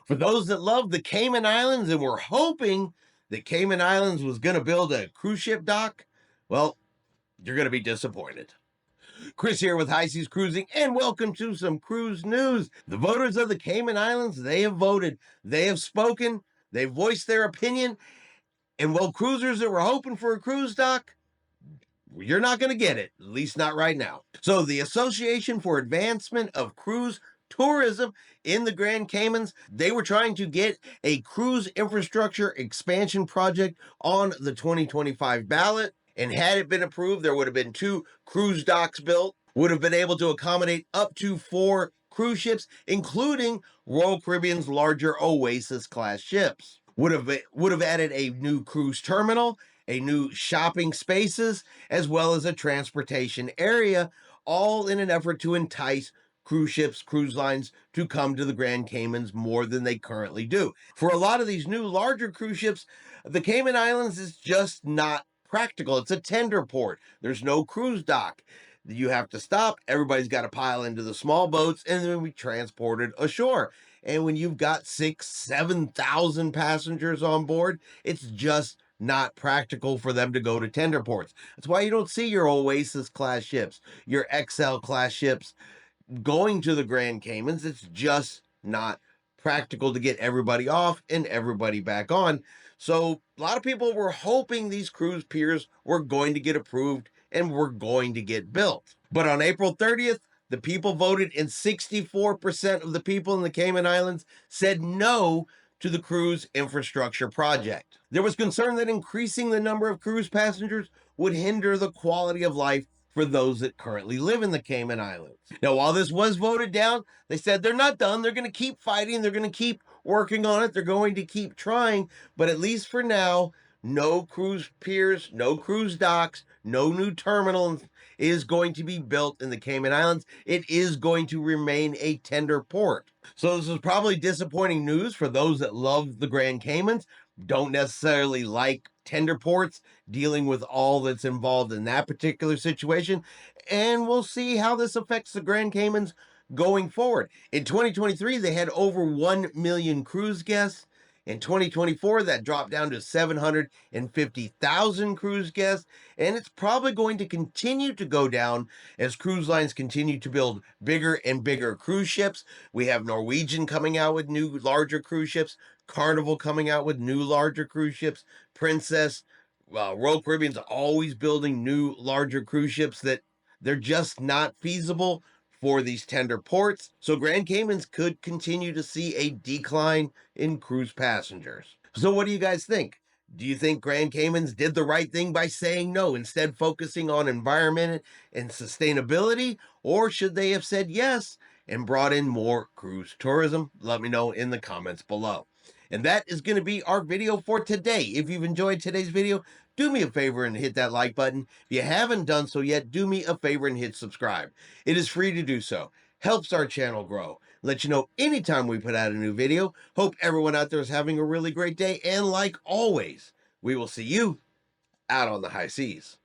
For those that love the Cayman Islands and were hoping that Cayman Islands was going to build a cruise ship dock, well, you're going to be disappointed. Chris here with High Seas Cruising, and welcome to some cruise news. The voters of the Cayman Islands, they have voted, they have spoken, they've voiced their opinion, and while cruisers that were hoping for a cruise dock, you're not going to get it, at least not right now. So the Association for Advancement of Cruise Tourism in the Grand Caymans, they were trying to get a cruise infrastructure expansion project on the 2025 ballot. And had it been approved, there would have been 2 cruise docks built, would have been able to accommodate up to 4 cruise ships, including Royal Caribbean's larger Oasis class ships. Would have added a new cruise terminal, a new shopping spaces, as well as a transportation area, all in an effort to entice cruise ships, cruise lines to come to the Grand Caymans more than they currently do. For a lot of these new larger cruise ships, the Cayman Islands is just not practical. It's a tender port. There's no cruise dock. You have to stop. Everybody's got to pile into the small boats and then be transported ashore. And when you've got 6,000-7,000 passengers on board, it's just not practical for them to go to tender ports. That's why you don't see your Oasis class ships, your XL class ships going to the Grand Caymans. It's just not practical to get everybody off and everybody back on. So a lot of people were hoping these cruise piers were going to get approved and were going to get built. But on April 30th, the people voted, and 64% of the people in the Cayman Islands said no to the cruise infrastructure project. There was concern that increasing the number of cruise passengers would hinder the quality of life for those that currently live in the Cayman Islands. Now, while this was voted down, they said they're not done. They're going to keep fighting. They're going to keep working on it. They're going to keep trying. But at least for now, no cruise piers, no cruise docks, no new terminal is going to be built in the Cayman Islands. It is going to remain a tender port. So this is probably disappointing news for those that love the Grand Caymans, don't necessarily like tender ports, dealing with all that's involved in that particular situation. And we'll see how this affects the Grand Caymans going forward. In 2023, they had over 1 million cruise guests. In 2024, that dropped down to 750,000 cruise guests, and it's probably going to continue to go down as cruise lines continue to build bigger and bigger cruise ships. We have Norwegian coming out with new, larger cruise ships, Carnival coming out with new, larger cruise ships, Princess, Royal Caribbean's always building new, larger cruise ships that they're just not feasible for these tender ports. So Grand Caymans could continue to see a decline in cruise passengers. So what do you guys think? Do you think Grand Caymans did the right thing by saying no, instead focusing on environment and sustainability? Or should they have said yes and brought in more cruise tourism? Let me know in the comments below. And that is going to be our video for today. If you've enjoyed today's video, do me a favor and hit that like button. If you haven't done so yet, do me a favor and hit subscribe. It is free to do so. Helps our channel grow. Let you know anytime we put out a new video. Hope everyone out there is having a really great day. And like always, we will see you out on the high seas.